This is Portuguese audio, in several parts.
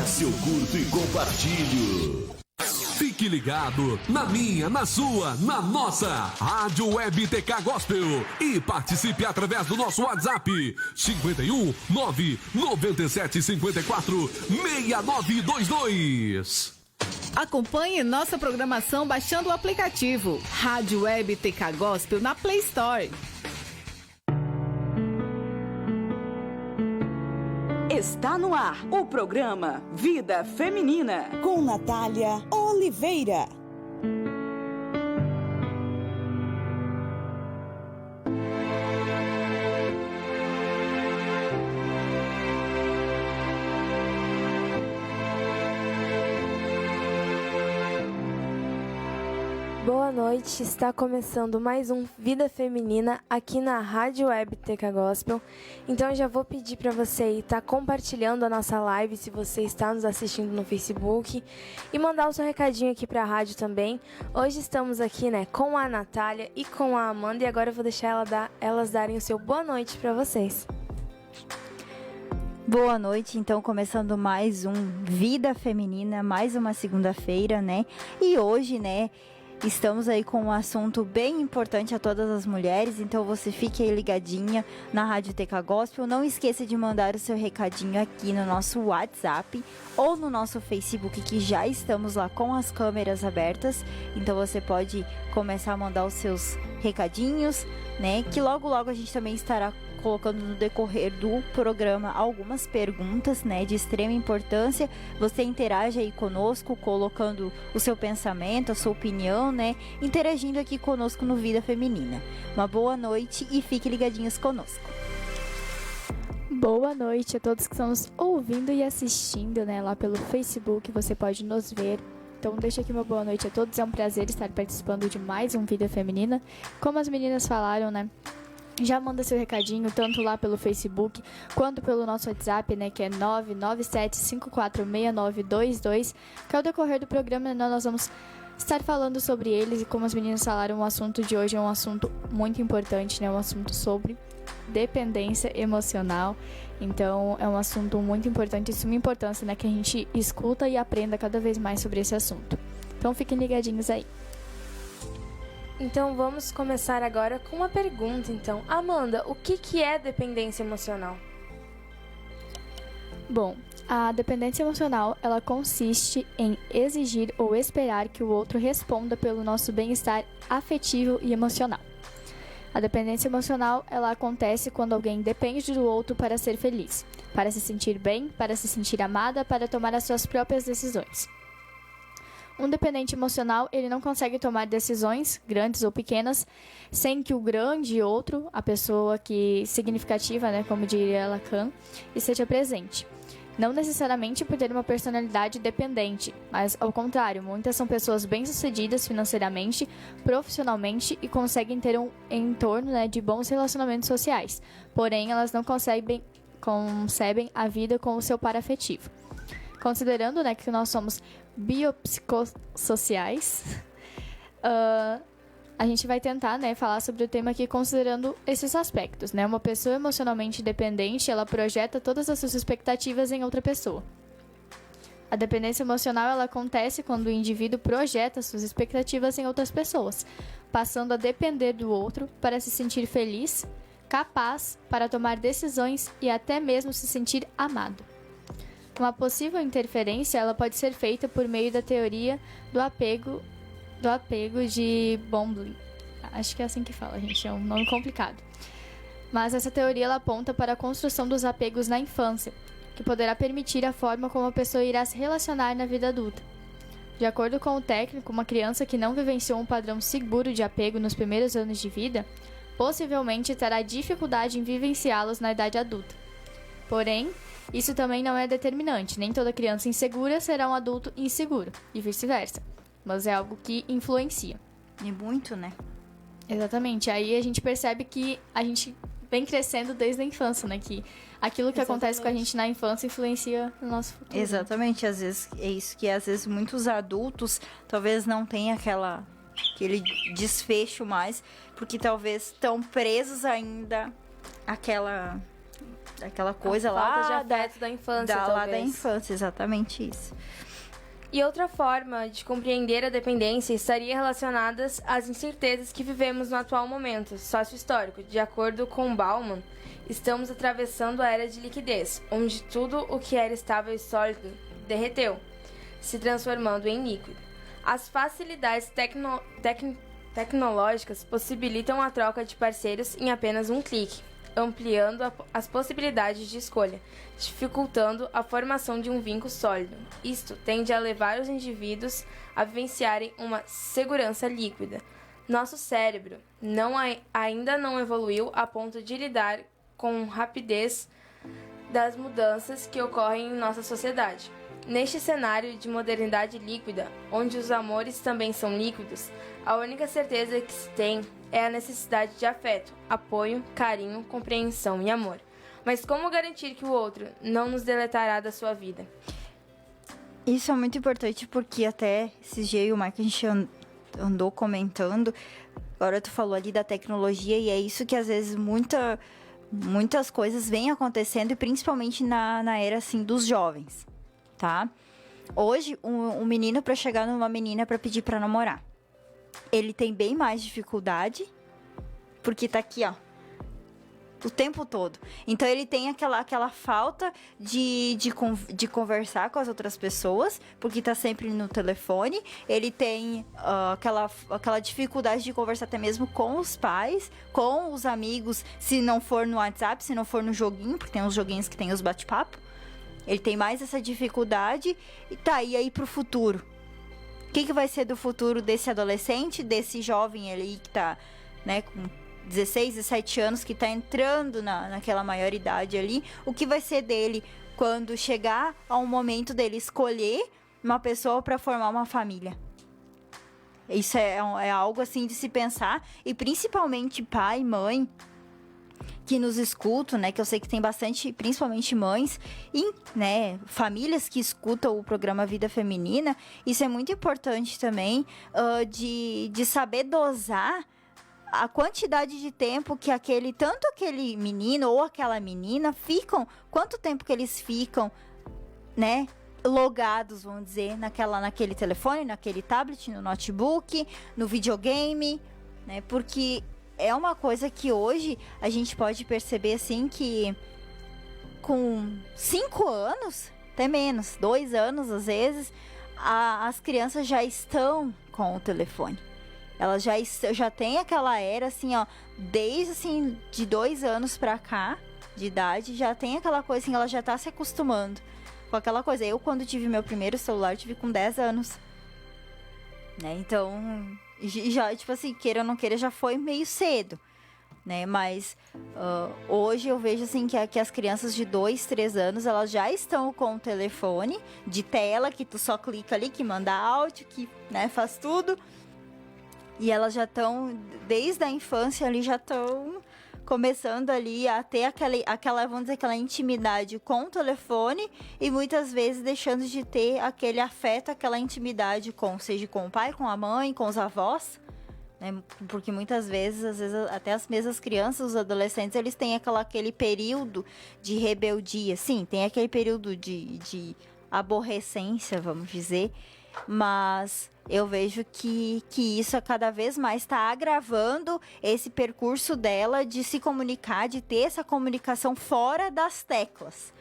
Acesse, eu curto e compartilho. Fique ligado na minha, na sua, na nossa Rádio Web TK Gospel e participe através do nosso WhatsApp 51 997 54 6922. Acompanhe nossa programação baixando o aplicativo Rádio Web TK Gospel na Play Store. Está no ar o programa Vida Feminina com Natália Oliveira. Boa noite, está começando mais um Vida Feminina aqui na Rádio Web TK Gospel. Então já vou pedir para você estar compartilhando a nossa live se você está nos assistindo no Facebook e mandar o seu recadinho aqui para a rádio também. Hoje estamos aqui, com a Natália e com a Amanda e agora eu vou deixar elas darem o seu boa noite para vocês. Boa noite, então começando mais um Vida Feminina, mais uma segunda-feira, E hoje, estamos aí com um assunto bem importante a todas as mulheres, então você fique aí ligadinha na Rádio TK Gospel. Não esqueça de mandar o seu recadinho aqui no nosso WhatsApp ou no nosso Facebook, que já estamos lá com as câmeras abertas. Então você pode começar a mandar os seus recadinhos, Que logo a gente também estará colocando no decorrer do programa algumas perguntas, de extrema importância. Você interage aí conosco, colocando o seu pensamento, a sua opinião, interagindo aqui conosco no Vida Feminina. Uma boa noite e fiquem ligadinhos conosco. Boa noite a todos que estão nos ouvindo e assistindo, lá pelo Facebook, você pode nos ver. Então deixa aqui uma boa noite a todos, é um prazer estar participando de mais um Vida Feminina. Como as meninas falaram, já manda seu recadinho, tanto lá pelo Facebook, quanto pelo nosso WhatsApp, que é 997546922, que ao decorrer do programa nós vamos estar falando sobre eles. E como as meninas falaram, o assunto de hoje é um assunto muito importante, um assunto sobre dependência emocional. Então é um assunto muito importante, de suma importância, que a gente escuta e aprenda cada vez mais sobre esse assunto. Então fiquem ligadinhos aí. Então vamos começar agora com uma pergunta. Então, Amanda, o que é dependência emocional? Bom, a dependência emocional, ela consiste em exigir ou esperar que o outro responda pelo nosso bem-estar afetivo e emocional. A dependência emocional, ela acontece quando alguém depende do outro para ser feliz, para se sentir bem, para se sentir amada, para tomar as suas próprias decisões. Um dependente emocional, ele não consegue tomar decisões, grandes ou pequenas, sem que o grande outro, a pessoa que significativa, como diria Lacan, esteja presente. Não necessariamente por ter uma personalidade dependente, mas ao contrário, muitas são pessoas bem-sucedidas financeiramente, profissionalmente e conseguem ter um entorno de bons relacionamentos sociais. Porém, elas não concebem a vida com o seu par afetivo. Considerando que nós somos biopsicossociais, a gente vai tentar falar sobre o tema aqui considerando esses aspectos. Uma pessoa emocionalmente dependente, ela projeta todas as suas expectativas em outra pessoa. A dependência emocional, ela acontece quando o indivíduo projeta suas expectativas em outras pessoas, passando a depender do outro para se sentir feliz, capaz para tomar decisões e até mesmo se sentir amado. Uma possível interferência, ela pode ser feita por meio da teoria do apego de Bomblin. Acho que é assim que fala, gente, é um nome complicado. Mas essa teoria, ela aponta para a construção dos apegos na infância, que poderá permitir a forma como a pessoa irá se relacionar na vida adulta. De acordo com o técnico, uma criança que não vivenciou um padrão seguro de apego nos primeiros anos de vida, possivelmente terá dificuldade em vivenciá-los na idade adulta. Porém, isso também não é determinante, nem toda criança insegura será um adulto inseguro, e vice-versa. Mas é algo que influencia. E muito, Exatamente, aí a gente percebe que a gente vem crescendo desde a infância, que aquilo que acontece com a gente na infância influencia no nosso futuro. Exatamente, às vezes é isso que às vezes muitos adultos talvez não tenham aquele desfecho mais, porque talvez estão presos ainda aquela coisa falta lá de afeto da infância, lá talvez. da infância, exatamente isso. E outra forma de compreender a dependência estaria relacionada às incertezas que vivemos no atual momento sócio-histórico. De acordo com Bauman, estamos atravessando a era de liquidez, onde tudo o que era estável e sólido derreteu, se transformando em líquido. As facilidades tecnológicas possibilitam a troca de parceiros em apenas um clique, ampliando as possibilidades de escolha, dificultando a formação de um vínculo sólido. Isto tende a levar os indivíduos a vivenciarem uma segurança líquida. Nosso cérebro ainda não evoluiu a ponto de lidar com rapidez das mudanças que ocorrem em nossa sociedade. Neste cenário de modernidade líquida, onde os amores também são líquidos, a única certeza que se tem é a necessidade de afeto, apoio, carinho, compreensão e amor. Mas como garantir que o outro não nos deletará da sua vida? Isso é muito importante porque até esses dias o Mike a gente andou comentando, agora tu falou ali da tecnologia e é isso que às vezes muitas coisas vêm acontecendo e principalmente na era assim dos jovens, tá? Hoje, um menino para chegar numa menina para pedir para namorar, ele tem bem mais dificuldade, porque tá aqui, ó, o tempo todo. Então, ele tem aquela falta de conversar com as outras pessoas, porque tá sempre no telefone. Ele tem aquela dificuldade de conversar até mesmo com os pais, com os amigos, se não for no WhatsApp, se não for no joguinho, porque tem uns joguinhos que tem os bate-papo. Ele tem mais essa dificuldade. E aí pro futuro? O que vai ser do futuro desse adolescente, desse jovem ali que tá, né, com 16, 17 anos, que tá entrando naquela maioridade ali? O que vai ser dele quando chegar ao momento dele escolher uma pessoa para formar uma família? Isso é algo assim de se pensar, e principalmente pai e mãe que nos escutam, né, que eu sei que tem bastante, principalmente mães e, né, famílias que escutam o programa Vida Feminina. Isso é muito importante também, de saber dosar a quantidade de tempo que tanto aquele menino ou aquela menina quanto tempo que eles ficam, né, logados, vamos dizer, naquele telefone, naquele tablet, no notebook, no videogame, né, porque é uma coisa que hoje a gente pode perceber assim que com 5 anos, até menos, 2 anos às vezes, as crianças já estão com o telefone. Elas já tem aquela era assim, ó, desde assim de 2 anos pra cá de idade, já tem aquela coisa assim, ela já tá se acostumando com aquela coisa. Eu, quando tive meu primeiro celular, tive com 10 anos, né? Então, já, tipo assim, queira ou não queira, já foi meio cedo, né? Mas hoje eu vejo assim que as crianças de 2, 3 anos, elas já estão com o telefone de tela, que tu só clica ali, que manda áudio, que, né, faz tudo. E elas já estão, desde a infância ali, já estão começando ali a ter aquela, vamos dizer, aquela intimidade com o telefone, e muitas vezes deixando de ter aquele afeto, aquela intimidade seja com o pai, com a mãe, com os avós, né? Porque muitas vezes, às vezes, até as mesmas crianças, os adolescentes, eles têm aquele período de rebeldia. Sim, tem aquele período de aborrecência, vamos dizer, mas eu vejo que isso cada vez mais está agravando esse percurso dela de se comunicar, de ter essa comunicação fora das teclas,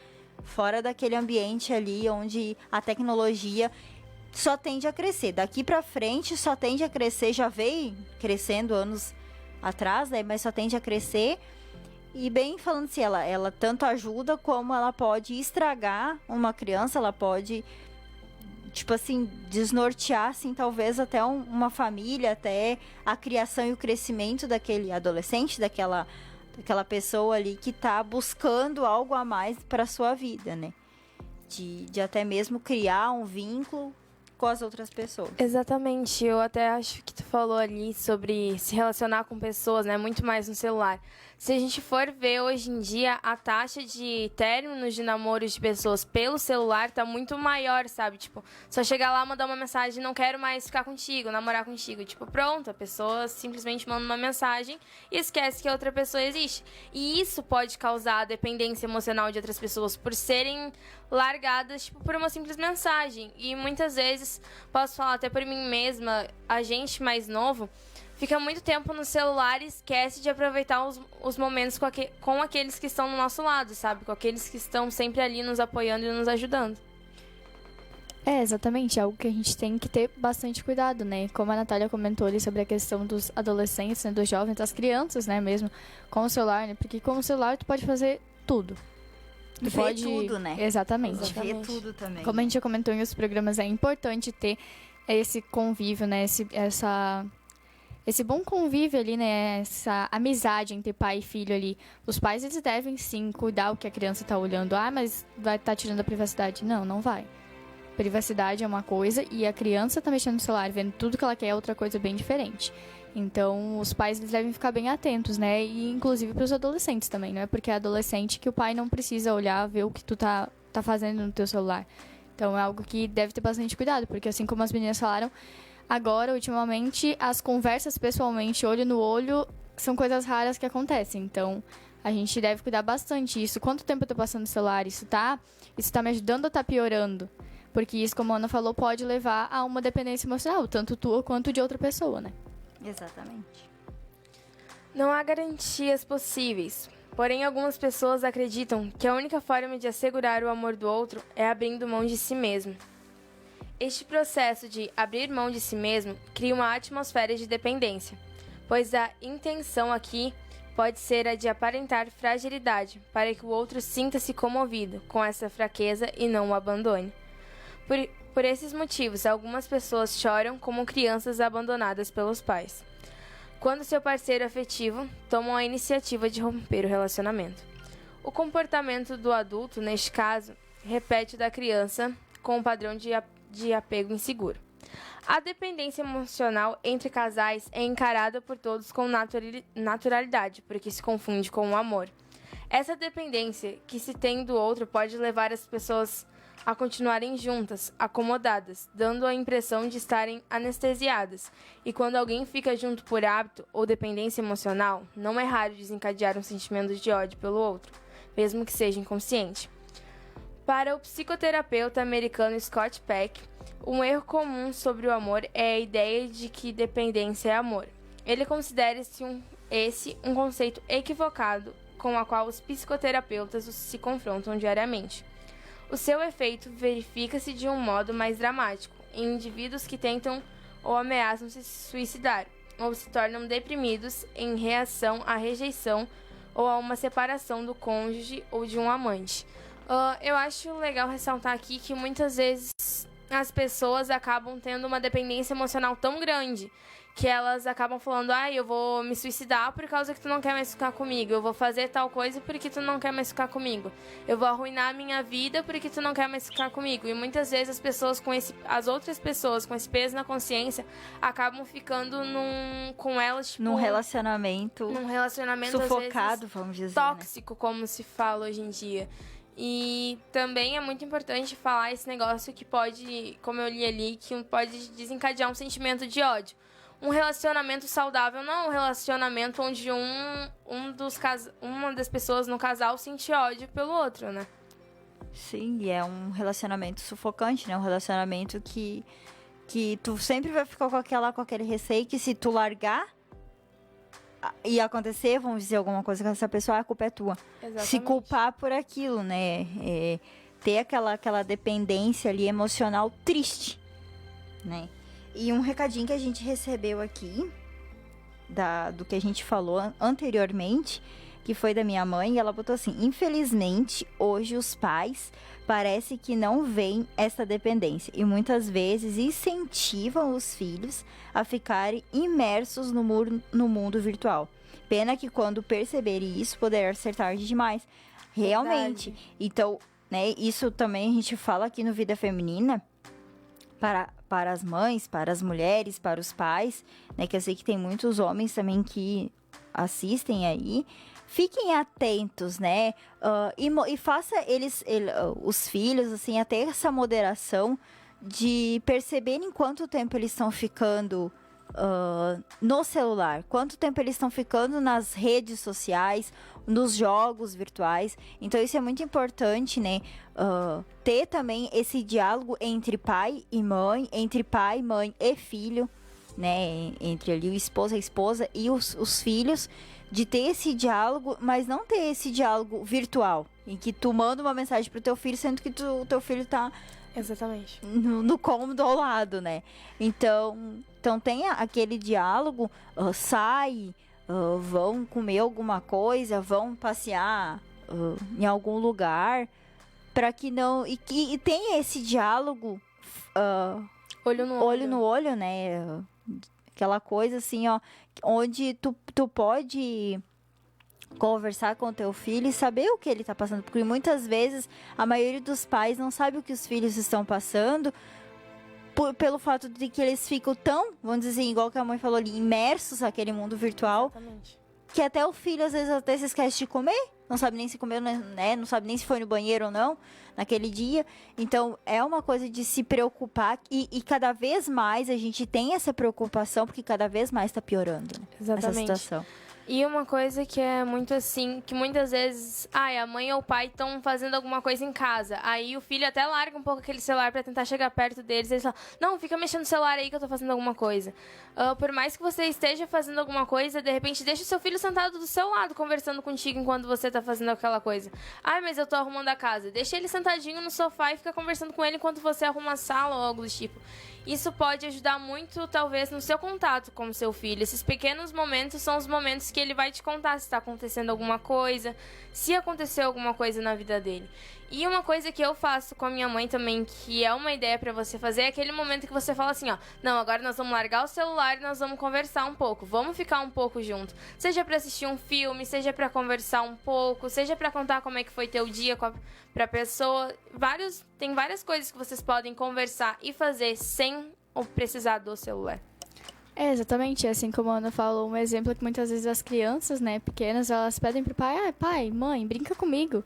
fora daquele ambiente ali onde a tecnologia só tende a crescer. Daqui para frente só tende a crescer, já veio crescendo anos atrás, né, mas só tende a crescer. E bem falando assim, ela tanto ajuda como ela pode estragar uma criança, ela pode, tipo assim, desnortear, assim, talvez até uma família, até a criação e o crescimento daquele adolescente, daquela pessoa ali que tá buscando algo a mais para sua vida, né? De até mesmo criar um vínculo com as outras pessoas. Exatamente, eu até acho que tu falou ali sobre se relacionar com pessoas, né, muito mais no celular. Se a gente for ver hoje em dia, a taxa de términos de namoros de pessoas pelo celular tá muito maior, sabe? Tipo, só chegar lá, mandar uma mensagem, não quero mais ficar contigo, namorar contigo. Tipo, pronto, a pessoa simplesmente manda uma mensagem e esquece que a outra pessoa existe. E isso pode causar dependência emocional de outras pessoas por serem largadas, tipo, por uma simples mensagem. E muitas vezes, posso falar até por mim mesma, a gente mais novo fica muito tempo no celular e esquece de aproveitar os momentos com aqueles que estão no nosso lado, sabe? Com aqueles que estão sempre ali nos apoiando e nos ajudando. É, exatamente, é algo que a gente tem que ter bastante cuidado, né? Como a Natália comentou ali sobre a questão dos adolescentes, né, dos jovens, das crianças, né, mesmo, com o celular, né? Porque com o celular tu pode fazer tudo. Tu Ver pode... tudo, né? Exatamente. Ver tudo também. Como a gente já comentou em outros programas, é importante ter esse convívio, né? Esse bom convívio ali, né? Essa amizade entre pai e filho ali. Os pais, eles devem sim cuidar o que a criança tá olhando. Ah, mas vai estar tirando a privacidade. Não, não vai. Privacidade é uma coisa e a criança tá mexendo no celular, vendo tudo que ela quer é outra coisa bem diferente. Então, os pais, eles devem ficar bem atentos, né? E inclusive pros adolescentes também, não é porque é adolescente que o pai não precisa olhar, ver o que tu tá fazendo no teu celular. Então, é algo que deve ter bastante cuidado, porque assim como as meninas falaram, agora, ultimamente, as conversas pessoalmente, olho no olho, são coisas raras que acontecem. Então, a gente deve cuidar bastante disso. Quanto tempo eu tô passando no celular? Isso tá me ajudando ou tá piorando? Porque isso, como a Ana falou, pode levar a uma dependência emocional, tanto tua quanto de outra pessoa, né? Exatamente. Não há garantias possíveis, porém algumas pessoas acreditam que a única forma de assegurar o amor do outro é abrindo mão de si mesmo. Este processo de abrir mão de si mesmo cria uma atmosfera de dependência, pois a intenção aqui pode ser a de aparentar fragilidade para que o outro sinta-se comovido com essa fraqueza e não o abandone. Por esses motivos, algumas pessoas choram como crianças abandonadas pelos pais, quando seu parceiro afetivo toma a iniciativa de romper o relacionamento. O comportamento do adulto, neste caso, repete o da criança com um padrão de apego inseguro. A dependência emocional entre casais é encarada por todos com naturalidade, porque se confunde com o amor. Essa dependência que se tem do outro pode levar as pessoas a continuarem juntas, acomodadas, dando a impressão de estarem anestesiadas. E quando alguém fica junto por hábito ou dependência emocional, não é raro desencadear um sentimento de ódio pelo outro, mesmo que seja inconsciente. Para o psicoterapeuta americano Scott Peck, um erro comum sobre o amor é a ideia de que dependência é amor. Ele considera esse um conceito equivocado com a qual os psicoterapeutas se confrontam diariamente. O seu efeito verifica-se de um modo mais dramático em indivíduos que tentam ou ameaçam se suicidar, ou se tornam deprimidos em reação à rejeição ou a uma separação do cônjuge ou de um amante. Eu acho legal ressaltar aqui que muitas vezes as pessoas acabam tendo uma dependência emocional tão grande que elas acabam falando, eu vou me suicidar por causa que tu não quer mais ficar comigo, eu vou fazer tal coisa porque tu não quer mais ficar comigo, eu vou arruinar a minha vida porque tu não quer mais ficar comigo. E muitas vezes as pessoas as outras pessoas com esse peso na consciência acabam ficando com elas, tipo, num relacionamento sufocado, às vezes, vamos dizer, tóxico, né? Como se fala hoje em dia. E também é muito importante falar esse negócio que pode, como eu li ali, que pode desencadear um sentimento de ódio. Um relacionamento saudável não é um relacionamento onde uma das pessoas no casal sente ódio pelo outro, né? Sim, e é um relacionamento sufocante, né? Um relacionamento que tu sempre vai ficar com aquele receio que se tu largar e acontecer, vamos dizer alguma coisa com essa pessoa, a culpa é tua. Exatamente. Se culpar por aquilo, né? Ter aquela dependência ali emocional triste, né? E um recadinho que a gente recebeu aqui, do que a gente falou anteriormente, que foi da minha mãe, ela botou assim: infelizmente, hoje os pais parece que não veem essa dependência e muitas vezes incentivam os filhos a ficarem imersos no mundo virtual. Pena que quando perceberem isso, poderá ser tarde demais. Realmente. Verdade. Então, né, isso também a gente fala aqui no Vida Feminina, para as mães, para as mulheres, para os pais, né? Que eu sei que tem muitos homens também que assistem aí. Fiquem atentos, né? E faça os filhos, assim, até essa moderação de perceber em quanto tempo eles estão ficando no celular, quanto tempo eles estão ficando nas redes sociais, nos jogos virtuais. Então isso é muito importante, né? Ter também esse diálogo entre pai e mãe, entre pai, mãe e filho, né? Entre ali o esposo, a esposa e os filhos, de ter esse diálogo, mas não ter esse diálogo virtual, em que tu manda uma mensagem pro teu filho, sendo que o teu filho tá Exatamente. no cômodo ao lado, né? Então tenha aquele diálogo, sai, vão comer alguma coisa, vão passear em algum lugar, para que não... E tenha esse diálogo Olho no olho, né? Aquela coisa assim, ó, onde tu pode conversar com o teu filho e saber o que ele tá passando, porque muitas vezes a maioria dos pais não sabe o que os filhos estão passando pelo fato de que eles ficam tão, vamos dizer, igual que a mãe falou ali, imersos naquele mundo virtual. Exatamente. Que até o filho às vezes até se esquece de comer, não sabe nem se comeu, né? Não sabe nem se foi no banheiro ou não naquele dia. Então é uma coisa de se preocupar e cada vez mais a gente tem essa preocupação, porque cada vez mais tá piorando, né? Exatamente. Essa situação. E uma coisa que é muito assim, que muitas vezes, a mãe ou o pai estão fazendo alguma coisa em casa. Aí o filho até larga um pouco aquele celular pra tentar chegar perto deles. E eles falam, não, fica mexendo no celular aí que eu tô fazendo alguma coisa. Por mais que você esteja fazendo alguma coisa, de repente deixa o seu filho sentado do seu lado, conversando contigo enquanto você tá fazendo aquela coisa. Ai, mas eu tô arrumando a casa. Deixa ele sentadinho no sofá e fica conversando com ele enquanto você arruma a sala ou algo do tipo. Isso pode ajudar muito, talvez, no seu contato com o seu filho. Esses pequenos momentos são os momentos que ele vai te contar se está acontecendo alguma coisa, se aconteceu alguma coisa na vida dele. E uma coisa que eu faço com a minha mãe também, que é uma ideia pra você fazer, é aquele momento que você fala assim, ó, não, agora nós vamos largar o celular e nós vamos conversar um pouco, vamos ficar um pouco junto. Seja pra assistir um filme, seja pra conversar um pouco, seja pra contar como é que foi teu dia pra pessoa. Tem várias coisas que vocês podem conversar e fazer sem precisar do celular. É, exatamente, assim como a Ana falou, um exemplo é que muitas vezes as crianças, né, pequenas, elas pedem pro pai, pai, mãe, brinca comigo.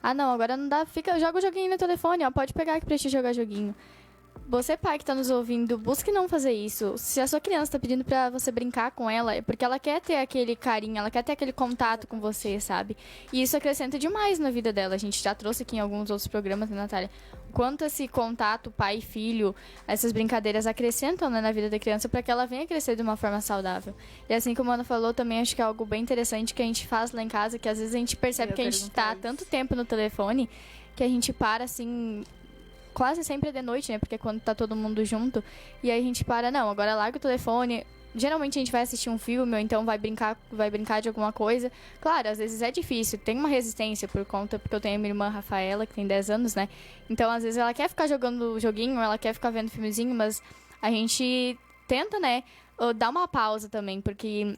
Ah, não, agora não dá, joga o joguinho no telefone, ó, pode pegar aqui pra te jogar joguinho. Você, pai que tá nos ouvindo, busque não fazer isso. Se a sua criança tá pedindo pra você brincar com ela, é porque ela quer ter aquele carinho, ela quer ter aquele contato com você, sabe? E isso acrescenta demais na vida dela. A gente já trouxe aqui em alguns outros programas, né, Natália? Quanto esse contato pai e filho, essas brincadeiras acrescentam, né, na vida da criança para que ela venha crescer de uma forma saudável. E assim como a Ana falou, também acho que é algo bem interessante que a gente faz lá em casa, que às vezes a gente percebe que a gente tá há tanto tempo no telefone que a gente para, assim, quase sempre de noite, né? Porque é quando tá todo mundo junto. E aí a gente para, não, agora larga o telefone. Geralmente a gente vai assistir um filme ou então vai brincar de alguma coisa. Claro, às vezes é difícil, tem uma resistência porque eu tenho a minha irmã Rafaela, que tem 10 anos, né? Então, às vezes ela quer ficar jogando joguinho, ela quer ficar vendo filmezinho, mas a gente tenta, né, dar uma pausa também, porque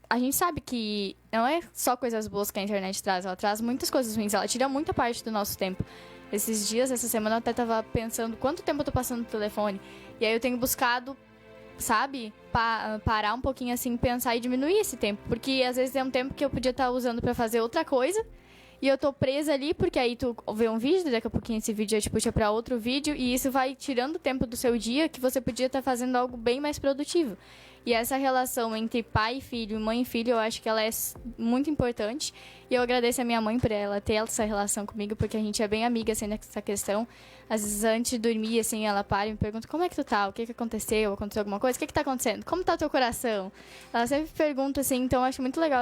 a gente sabe que não é só coisas boas que a internet traz, ela traz muitas coisas ruins, ela tira muita parte do nosso tempo. Esses dias, essa semana, eu até tava pensando quanto tempo eu tô passando no telefone. E aí eu tenho buscado, sabe, parar um pouquinho assim, pensar e diminuir esse tempo. Porque às vezes é um tempo que eu podia estar usando pra fazer outra coisa. E eu tô presa ali, porque aí tu vê um vídeo, daqui a pouquinho esse vídeo já te puxa pra outro vídeo. E isso vai tirando tempo do seu dia que você podia estar fazendo algo bem mais produtivo. E essa relação entre pai e filho, mãe e filho, eu acho que ela é muito importante. E eu agradeço a minha mãe por ela ter essa relação comigo, porque a gente é bem amiga, assim, nessa questão. Às vezes, antes de dormir, assim, ela para e me pergunta como é que tu tá, o que aconteceu, aconteceu alguma coisa, o que tá acontecendo, como tá o teu coração? Ela sempre pergunta, assim, então eu acho muito legal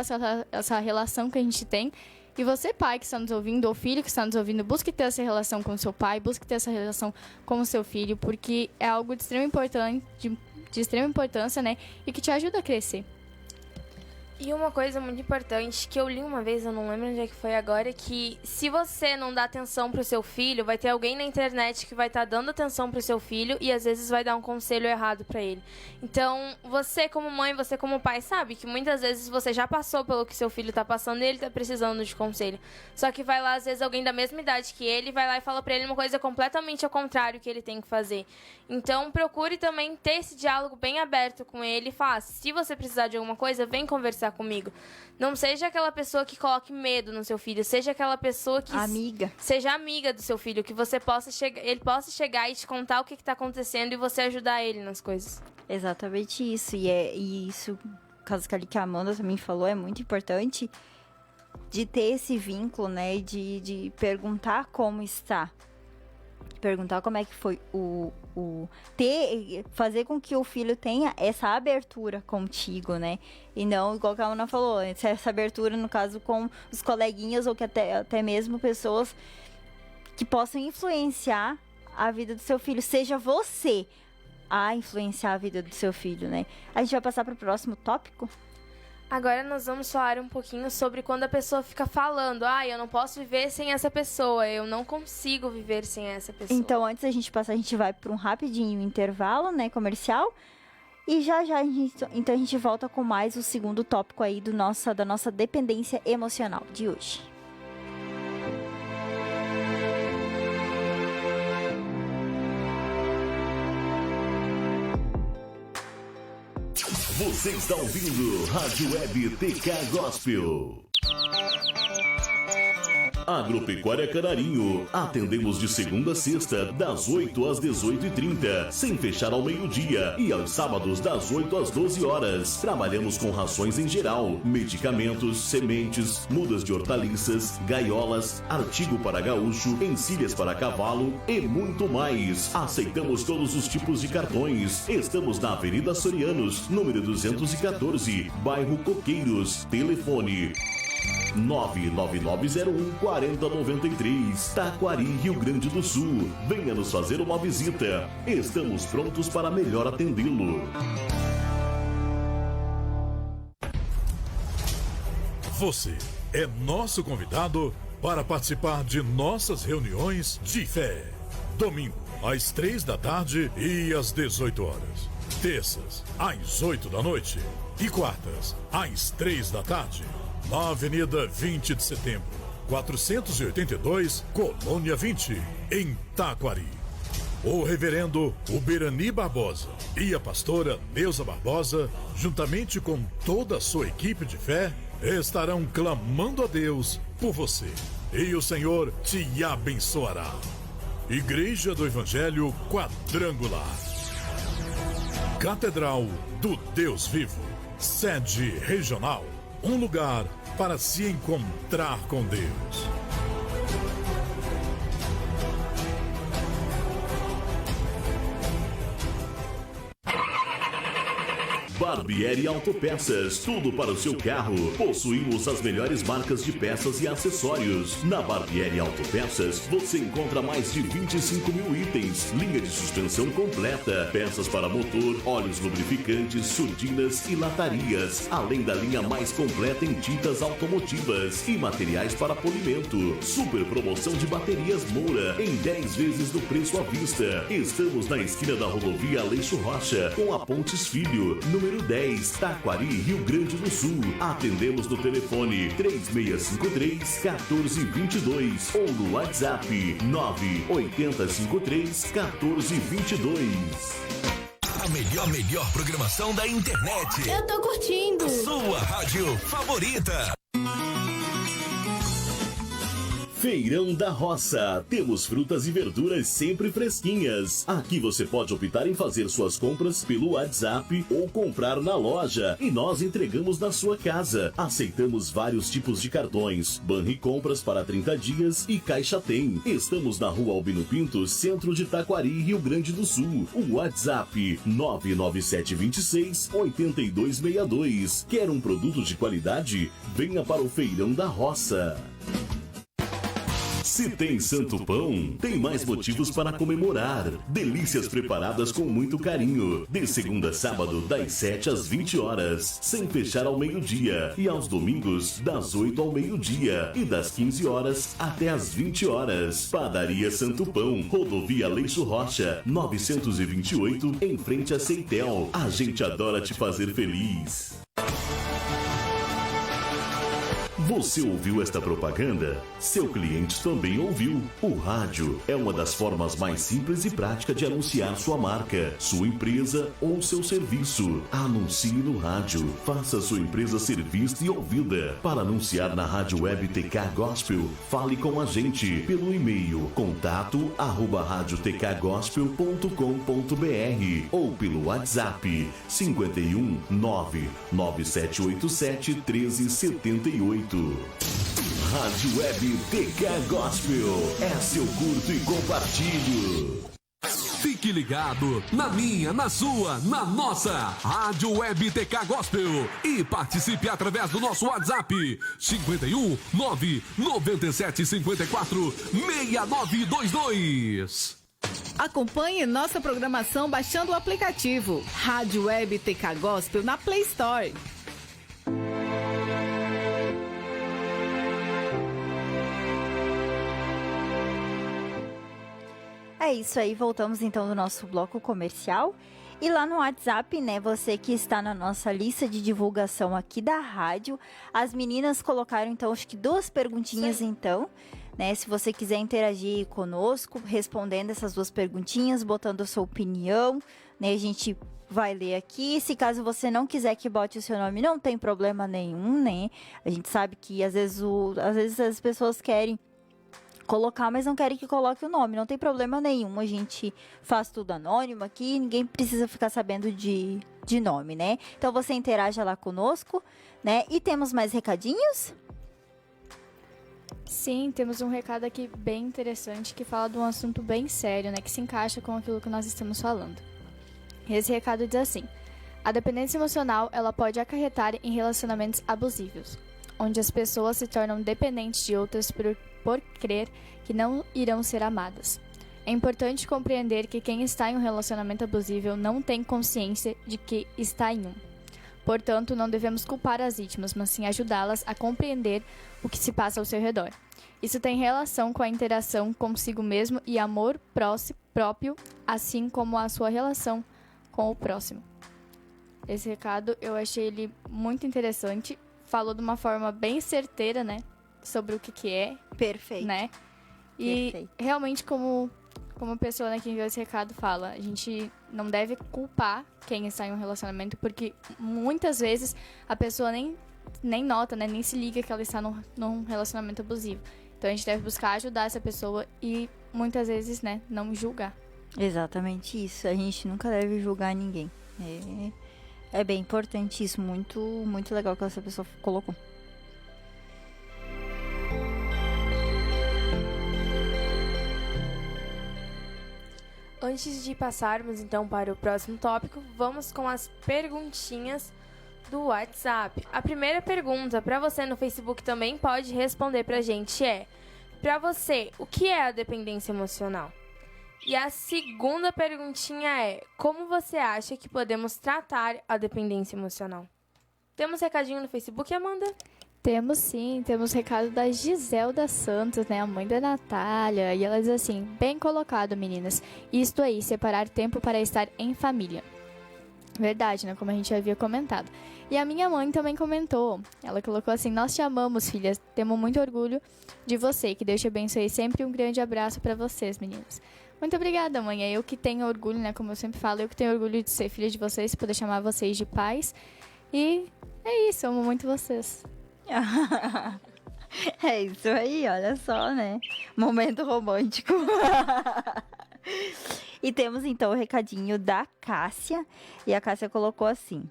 essa relação que a gente tem. E você, pai que está nos ouvindo, ou filho que está nos ouvindo, busque ter essa relação com o seu pai, busque ter essa relação com o seu filho, porque é algo de extrema importância, né? E que te ajuda a crescer. E uma coisa muito importante que eu li uma vez, eu não lembro onde é que foi agora, que se você não dá atenção pro seu filho, vai ter alguém na internet que vai estar dando atenção pro seu filho e às vezes vai dar um conselho errado pra ele. Então, você como mãe, você como pai, sabe que muitas vezes você já passou pelo que seu filho tá passando e ele tá precisando de conselho. Só que vai lá, às vezes, alguém da mesma idade que ele, vai lá e fala pra ele uma coisa completamente ao contrário que ele tem que fazer. Então, procure também ter esse diálogo bem aberto com ele e faça. Se você precisar de alguma coisa, vem conversar comigo. Não seja aquela pessoa que coloque medo no seu filho, seja aquela pessoa que seja amiga do seu filho, que você ele possa chegar e te contar o que está acontecendo e você ajudar ele nas coisas. Exatamente isso. E isso, caso que a Amanda também falou, é muito importante de ter esse vínculo, né? De perguntar como está. Perguntar como é que foi fazer com que o filho tenha essa abertura contigo, né? E não, igual a Ana falou, essa abertura, no caso, com os coleguinhas ou que até mesmo pessoas que possam influenciar a vida do seu filho. Seja você a influenciar a vida do seu filho, né? A gente vai passar para o próximo tópico. Agora nós vamos falar um pouquinho sobre quando a pessoa fica falando, eu não posso viver sem essa pessoa, eu não consigo viver sem essa pessoa. Então, antes da gente passar, a gente vai para um rapidinho intervalo, né, comercial, e já a gente volta com mais o segundo tópico aí da nossa dependência emocional de hoje. Você está ouvindo Rádio Web TK Gospel. Agropecuária Canarinho. Atendemos de segunda a sexta, das 8 às 18h30, sem fechar ao meio-dia. E aos sábados, das 8 às 12 horas. Trabalhamos com rações em geral, medicamentos, sementes, mudas de hortaliças, gaiolas, artigo para gaúcho, encilhas para cavalo e muito mais. Aceitamos todos os tipos de cartões. Estamos na Avenida Sorianos, número 214, bairro Coqueiros. Telefone 99901-4093, Taquari, Rio Grande do Sul. Venha nos fazer uma visita. Estamos prontos para melhor atendê-lo. Você é nosso convidado para participar de nossas reuniões de fé. Domingo, às 3h e às 18 horas. Terças, às 8 da noite. E quartas, às 3h, na Avenida 20 de Setembro, 482, Colônia 20, em Taquari. O reverendo Uberani Barbosa e a pastora Neuza Barbosa, juntamente com toda a sua equipe de fé, estarão clamando a Deus por você. E o Senhor te abençoará. Igreja do Evangelho Quadrangular. Catedral do Deus Vivo. Sede regional. Um lugar para se encontrar com Deus. Barbieri Autopeças, tudo para o seu carro. Possuímos as melhores marcas de peças e acessórios. Na Barbieri Autopeças, você encontra mais de 25 mil itens, linha de suspensão completa, peças para motor, óleos lubrificantes, surdinas e latarias, além da linha mais completa em tintas automotivas e materiais para polimento. Super promoção de baterias Moura, em 10 vezes do preço à vista. Estamos na esquina da rodovia Aleixo Rocha, com a Pontes Filho, número 10, Taquari, Rio Grande do Sul. Atendemos no telefone 3653-1422 ou no WhatsApp 98053-1422. A melhor programação da internet. Eu tô curtindo. Sua rádio favorita. Feirão da Roça. Temos frutas e verduras sempre fresquinhas. Aqui você pode optar em fazer suas compras pelo WhatsApp ou comprar na loja e nós entregamos na sua casa. Aceitamos vários tipos de cartões, Banricompras para 30 dias e Caixa Tem. Estamos na Rua Albino Pinto, centro de Taquari, Rio Grande do Sul. O WhatsApp 99726-8262. Quer um produto de qualidade? Venha para o Feirão da Roça. Se tem Santo Pão, tem mais motivos para comemorar. Delícias preparadas com muito carinho. De segunda a sábado, das 7 às 20 horas. Sem fechar ao meio-dia. E aos domingos, das 8 ao meio-dia. E das 15 horas até às 20 horas. Padaria Santo Pão. Rodovia Leixo Rocha, 928, em frente a Ceitel. A gente adora te fazer feliz. Você ouviu esta propaganda? Seu cliente também ouviu. O rádio é uma das formas mais simples e prática de anunciar sua marca, sua empresa ou seu serviço. Anuncie no rádio. Faça sua empresa ser vista e ouvida. Para anunciar na Rádio Web TK Gospel, fale com a gente pelo e-mail contato@radiotkgospel.com.br ou pelo WhatsApp 51 99787 1378. Rádio Web TK Gospel. É seu curto e compartilho. Fique ligado na minha, na sua, na nossa Rádio Web TK Gospel e participe através do nosso WhatsApp 51 997 54 6922. Acompanhe nossa programação baixando o aplicativo Rádio Web TK Gospel na Play Store. É isso aí, voltamos então do nosso bloco comercial. E lá no WhatsApp, né, você que está na nossa lista de divulgação aqui da rádio, as meninas colocaram então, acho que 2 perguntinhas então, né, se você quiser interagir conosco, respondendo essas 2 perguntinhas, botando a sua opinião, né, a gente vai ler aqui. Se caso você não quiser que bote o seu nome, não tem problema nenhum, né, a gente sabe que às vezes as pessoas querem colocar, mas não querem que coloque o nome, não tem problema nenhum, a gente faz tudo anônimo aqui, ninguém precisa ficar sabendo de nome, né? Então você interaja lá conosco, né? E temos mais recadinhos? Sim, temos um recado aqui bem interessante que fala de um assunto bem sério, né? Que se encaixa com aquilo que nós estamos falando. Esse recado diz assim: a dependência emocional, ela pode acarretar em relacionamentos abusivos, onde as pessoas se tornam dependentes de outras por crer que não irão ser amadas. É importante compreender que quem está em um relacionamento abusivo não tem consciência de que está em um. Portanto, não devemos culpar as vítimas, mas sim ajudá-las a compreender o que se passa ao seu redor. Isso tem relação com a interação consigo mesmo e amor próprio, assim como a sua relação com o próximo. Esse recado eu achei ele muito interessante, falou de uma forma bem certeira, né? Sobre o que é. Perfeito. Né? E perfeito. Realmente, como a pessoa, né, que enviou esse recado fala, a gente não deve culpar quem está em um relacionamento, porque muitas vezes a pessoa nem nota, né, nem se liga que ela está num relacionamento abusivo. Então a gente deve buscar ajudar essa pessoa e muitas vezes, né, não julgar. Exatamente isso. A gente nunca deve julgar ninguém. É bem importante isso. Muito, muito legal que essa pessoa colocou. Antes de passarmos então para o próximo tópico, vamos com as perguntinhas do WhatsApp. A primeira pergunta para você no Facebook também pode responder pra gente é: para você, o que é a dependência emocional? E a segunda perguntinha é: como você acha que podemos tratar a dependência emocional? Temos recadinho no Facebook, Amanda? Temos sim, temos recado da Giselda Santos, né, a mãe da Natália, e ela diz assim: bem colocado, meninas, isto aí, separar tempo para estar em família. Verdade, né, como a gente havia comentado. E a minha mãe também comentou, ela colocou assim: nós te amamos, filhas, temos muito orgulho de você, que Deus te abençoe sempre, um grande abraço para vocês, meninas. Muito obrigada, mãe, é eu que tenho orgulho, né, como eu sempre falo, eu que tenho orgulho de ser filha de vocês, poder chamar vocês de pais, e é isso, eu amo muito vocês. É isso aí, olha só, né? Momento romântico. E temos então o recadinho da Cássia. E a Cássia colocou assim: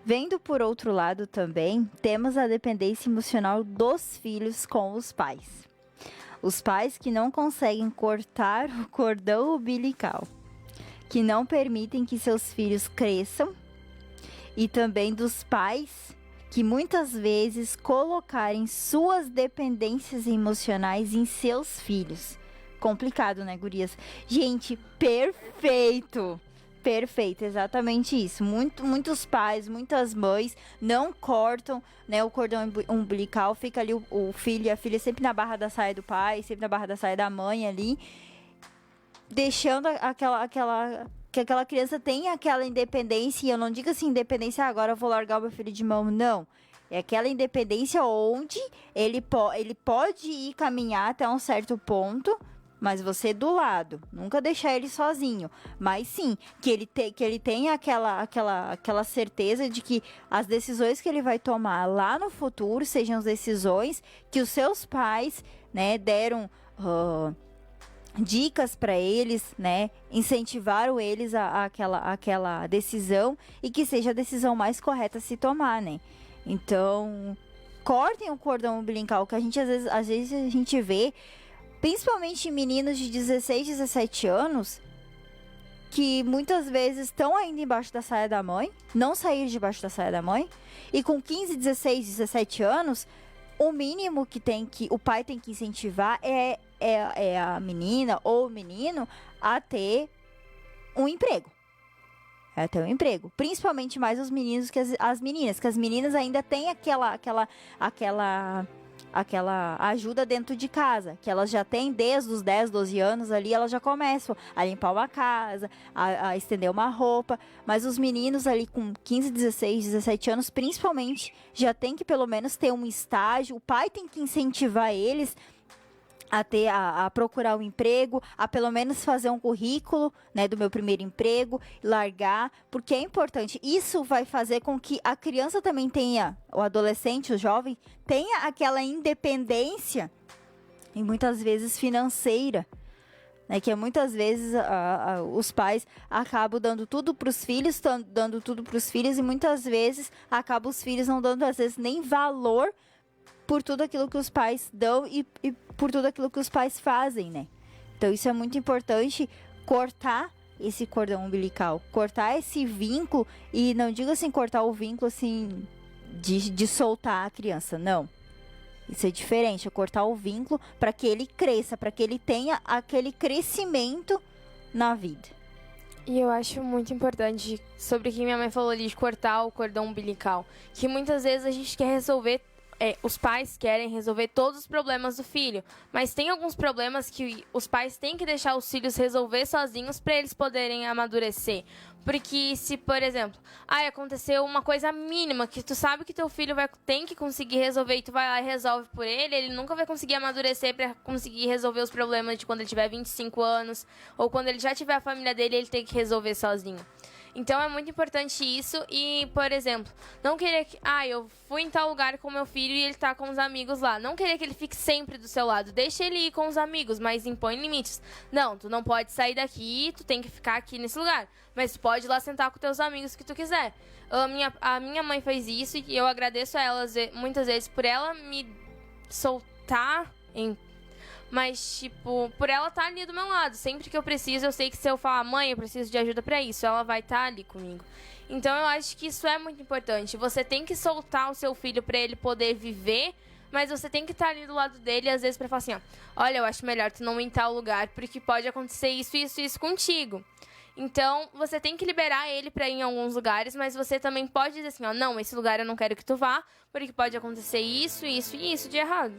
vendo por outro lado também, temos a dependência emocional dos filhos com os pais. Os pais que não conseguem cortar o cordão umbilical, que não permitem que seus filhos cresçam, e também dos pais que muitas vezes colocarem suas dependências emocionais em seus filhos. Complicado, né, gurias? Gente, perfeito! Perfeito, exatamente isso. Muitos pais, muitas mães não cortam, né, o cordão umbilical, fica ali o filho e a filha sempre na barra da saia do pai, sempre na barra da saia da mãe ali, deixando que aquela criança tenha aquela independência, e eu não digo assim, independência, agora eu vou largar o meu filho de mão, não. É aquela independência onde ele pode ir caminhar até um certo ponto, mas você do lado, nunca deixar ele sozinho. Mas sim, que ele tenha aquela certeza de que as decisões que ele vai tomar lá no futuro sejam as decisões que os seus pais, né, deram dicas para eles, né, incentivaram eles aquela decisão, e que seja a decisão mais correta a se tomar, né. Então, cortem o cordão umbilical, que a gente às vezes a gente vê, principalmente meninos de 16, 17 anos, que muitas vezes estão ainda embaixo da saia da mãe, não saíram debaixo da saia da mãe, e com 15, 16, 17 anos, o mínimo que o pai tem que incentivar é a menina ou o menino a ter um emprego. É ter um emprego. Principalmente mais os meninos que as meninas, que as meninas ainda têm aquela ajuda dentro de casa, que elas já têm desde os 10, 12 anos ali, elas já começam a limpar uma casa, a estender uma roupa, mas os meninos ali com 15, 16, 17 anos, principalmente, já tem que pelo menos ter um estágio, o pai tem que incentivar eles a procurar um emprego, a pelo menos fazer um currículo, né, do meu primeiro emprego, largar, porque é importante. Isso vai fazer com que a criança também tenha, o adolescente, o jovem, tenha aquela independência, e muitas vezes financeira, né, que muitas vezes os pais acabam dando tudo para os filhos, e muitas vezes acabam os filhos não dando, às vezes, nem valor por tudo aquilo que os pais dão e por tudo aquilo que os pais fazem, né? Então isso é muito importante, cortar esse cordão umbilical, cortar esse vínculo, e não digo assim, cortar o vínculo assim, de soltar a criança, não. Isso é diferente, é cortar o vínculo para que ele cresça, para que ele tenha aquele crescimento na vida. E eu acho muito importante, sobre o que minha mãe falou ali, de cortar o cordão umbilical, que muitas vezes a gente quer resolver, os pais querem resolver todos os problemas do filho, mas tem alguns problemas que os pais têm que deixar os filhos resolver sozinhos para eles poderem amadurecer. Porque se, por exemplo, aconteceu uma coisa mínima que tu sabe que teu filho tem que conseguir resolver, e tu vai lá e resolve por ele nunca vai conseguir amadurecer para conseguir resolver os problemas de quando ele tiver 25 anos, ou quando ele já tiver a família dele, ele tem que resolver sozinho. Então é muito importante isso. E, por exemplo, não querer que... eu fui em tal lugar com meu filho e ele tá com os amigos lá. Não querer que ele fique sempre do seu lado. Deixa ele ir com os amigos, mas impõe limites. Não, tu não pode sair daqui, tu tem que ficar aqui nesse lugar. Mas tu pode ir lá sentar com teus amigos que tu quiser. A minha mãe fez isso, e eu agradeço a ela muitas vezes por ela me soltar Mas, tipo, por ela estar ali do meu lado. Sempre que eu preciso, eu sei que se eu falar, mãe, eu preciso de ajuda pra isso, ela vai estar ali comigo. Então, eu acho que isso é muito importante. Você tem que soltar o seu filho pra ele poder viver, mas você tem que estar ali do lado dele, às vezes, pra falar assim, olha, eu acho melhor tu não ir em tal lugar, porque pode acontecer isso, isso, isso contigo. Então, você tem que liberar ele pra ir em alguns lugares, mas você também pode dizer assim, não, esse lugar eu não quero que tu vá, porque pode acontecer isso, isso e isso de errado.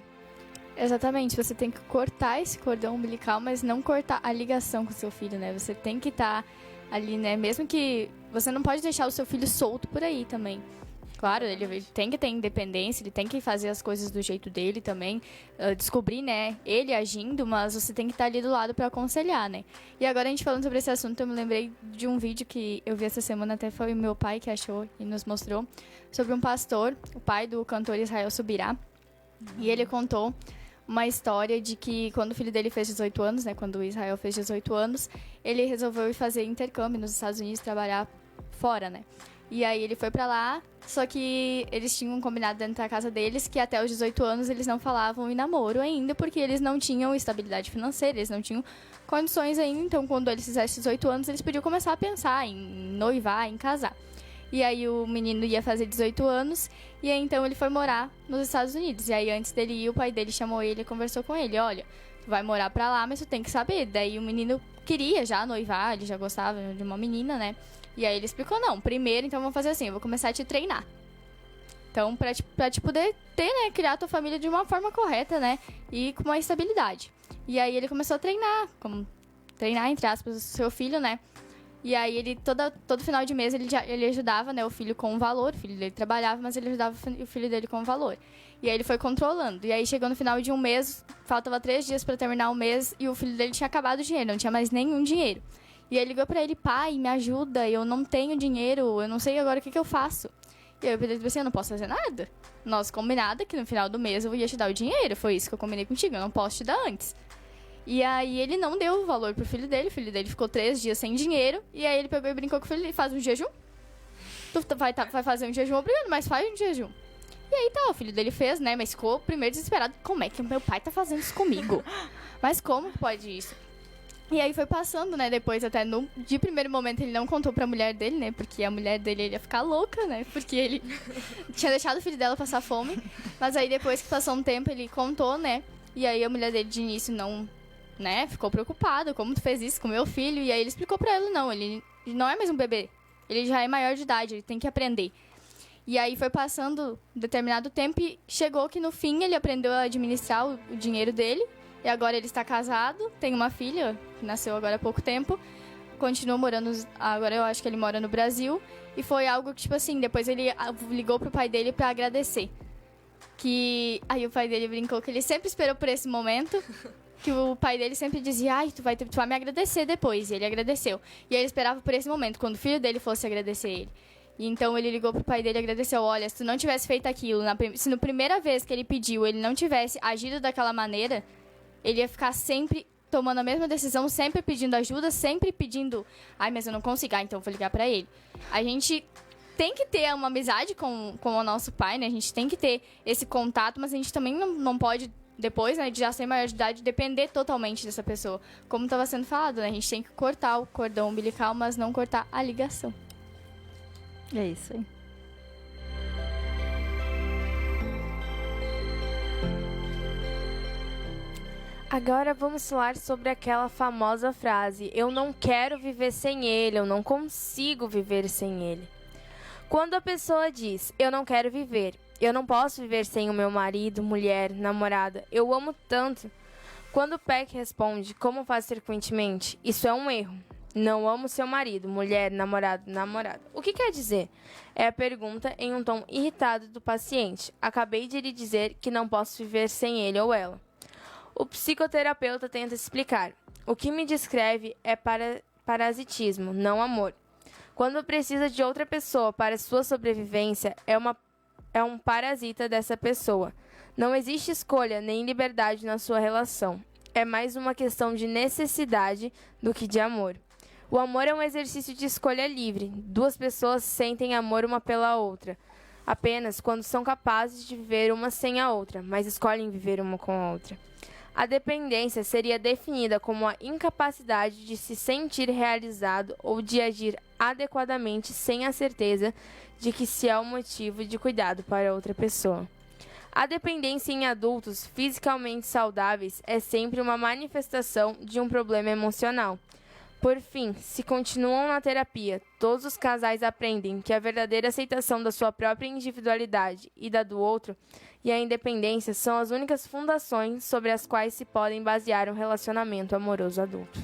Exatamente, você tem que cortar esse cordão umbilical, mas não cortar a ligação com o seu filho, né? Você tem que estar ali, né? Mesmo que você não pode deixar o seu filho solto por aí também. Claro, ele tem que ter independência, ele tem que fazer as coisas do jeito dele também, descobrir, né, ele agindo, mas você tem que estar ali do lado para aconselhar, né? E agora a gente falando sobre esse assunto, eu me lembrei de um vídeo que eu vi essa semana, até foi o meu pai que achou e nos mostrou, sobre um pastor, o pai do cantor Israel Subirá, e ele contou uma história de que quando o filho dele fez 18 anos, né, quando o Israel fez 18 anos, ele resolveu ir fazer intercâmbio nos Estados Unidos, trabalhar fora, né? E aí ele foi pra lá, só que eles tinham combinado dentro da casa deles que até os 18 anos eles não falavam em namoro ainda, porque eles não tinham estabilidade financeira, eles não tinham condições ainda, então quando eles fizessem 18 anos eles podiam começar a pensar em noivar, em casar. E aí o menino ia fazer 18 anos, e aí então ele foi morar nos Estados Unidos. E aí antes dele ir, o pai dele chamou ele e conversou com ele, olha, tu vai morar pra lá, mas tu tem que saber. Daí o menino queria já noivar, ele já gostava de uma menina, né? E aí ele explicou, não, primeiro então vamos fazer assim, eu vou começar a te treinar. Então, pra te poder ter, né, criar a tua família de uma forma correta, né, e com uma estabilidade. E aí ele começou a treinar, entre aspas, o seu filho, né, e aí ele, todo final de mês, ele ajudava, né, o filho com um valor, o filho dele trabalhava, mas ele ajudava o filho dele com um valor. E aí ele foi controlando, e aí chegou no final de um mês, faltava 3 dias pra terminar o mês, e o filho dele tinha acabado o dinheiro, não tinha mais nenhum dinheiro. E aí ele ligou pra ele, pai, me ajuda, eu não tenho dinheiro, eu não sei agora o que eu faço. E aí eu falei assim, eu não posso fazer nada. Nós combinado que no final do mês eu ia te dar o dinheiro. Foi isso que eu combinei contigo, eu não posso te dar antes. E aí ele não deu o valor pro filho dele. O filho dele ficou 3 dias sem dinheiro. E aí ele pegou e brincou com o filho dele, faz um jejum. Tu vai fazer um jejum obrigado, mas faz um jejum. E aí tá, o filho dele fez, né? Mas ficou primeiro desesperado. Como é que meu pai tá fazendo isso comigo? Mas como pode isso? E aí foi passando, né, depois até de primeiro momento ele não contou pra mulher dele, né, porque a mulher dele ia ficar louca, né, porque ele tinha deixado o filho dela passar fome, mas aí depois que passou um tempo ele contou, né, e aí a mulher dele de início não, né, ficou preocupada, como tu fez isso com meu filho, e aí ele explicou pra ela, não, ele não é mais um bebê, ele já é maior de idade, ele tem que aprender. E aí foi passando determinado tempo e chegou que no fim ele aprendeu a administrar o dinheiro dele. E agora ele está casado, tem uma filha, que nasceu agora há pouco tempo. Continua morando, agora eu acho que ele mora no Brasil. E foi algo que, tipo assim, depois ele ligou pro pai dele pra agradecer. Que aí o pai dele brincou que ele sempre esperou por esse momento. Que o pai dele sempre dizia, ai, tu vai me agradecer depois. E ele agradeceu. E aí ele esperava por esse momento, quando o filho dele fosse agradecer ele. E então ele ligou pro pai dele e agradeceu, olha, se tu não tivesse feito aquilo, se na primeira vez que ele pediu ele não tivesse agido daquela maneira, ele ia ficar sempre tomando a mesma decisão, sempre pedindo ajuda, sempre pedindo, ai, mas eu não consigo, então eu vou ligar pra ele. A gente tem que ter uma amizade com o nosso pai, né? A gente tem que ter esse contato, mas a gente também não pode, depois, né, de já ser maior de idade, depender totalmente dessa pessoa. Como estava sendo falado, né? A gente tem que cortar o cordão umbilical, mas não cortar a ligação. É isso aí. Agora vamos falar sobre aquela famosa frase, eu não quero viver sem ele, eu não consigo viver sem ele. Quando a pessoa diz, eu não quero viver, eu não posso viver sem o meu marido, mulher, namorada, eu amo tanto. Quando o Peck responde, como faz frequentemente, isso é um erro. Não amo seu marido, mulher, namorado, namorada. O que quer dizer? É a pergunta em um tom irritado do paciente. Acabei de lhe dizer que não posso viver sem ele ou ela. O psicoterapeuta tenta explicar. O que me descreve é parasitismo, não amor. Quando precisa de outra pessoa para sua sobrevivência, é um parasita dessa pessoa. Não existe escolha nem liberdade na sua relação. É mais uma questão de necessidade do que de amor. O amor é um exercício de escolha livre. 2 pessoas sentem amor uma pela outra, apenas quando são capazes de viver uma sem a outra, mas escolhem viver uma com a outra. A dependência seria definida como a incapacidade de se sentir realizado ou de agir adequadamente sem a certeza de que se é um motivo de cuidado para outra pessoa. A dependência em adultos fisicamente saudáveis é sempre uma manifestação de um problema emocional. Por fim, se continuam na terapia, todos os casais aprendem que a verdadeira aceitação da sua própria individualidade e da do outro e a independência são as únicas fundações sobre as quais se podem basear um relacionamento amoroso adulto.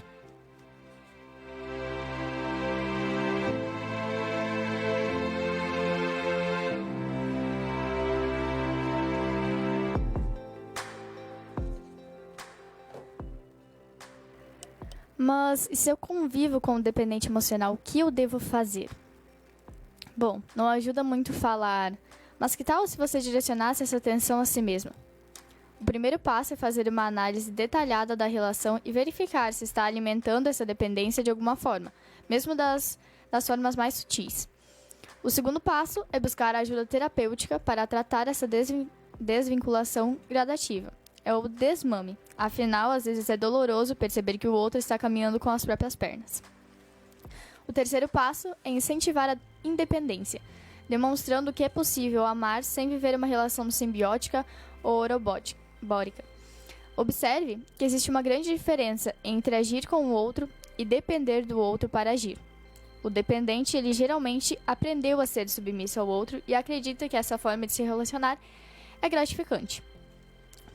Mas e se eu convivo com o dependente emocional, o que eu devo fazer? Bom, não ajuda muito falar, mas que tal se você direcionasse essa atenção a si mesma? O primeiro passo é fazer uma análise detalhada da relação e verificar se está alimentando essa dependência de alguma forma, mesmo das formas mais sutis. O segundo passo é buscar ajuda terapêutica para tratar essa desvinculação gradativa. É o desmame. Afinal, às vezes é doloroso perceber que o outro está caminhando com as próprias pernas. O terceiro passo é incentivar a independência, demonstrando que é possível amar sem viver uma relação simbiótica ou robótica. Observe que existe uma grande diferença entre agir com o outro e depender do outro para agir. O dependente, ele geralmente aprendeu a ser submisso ao outro e acredita que essa forma de se relacionar é gratificante.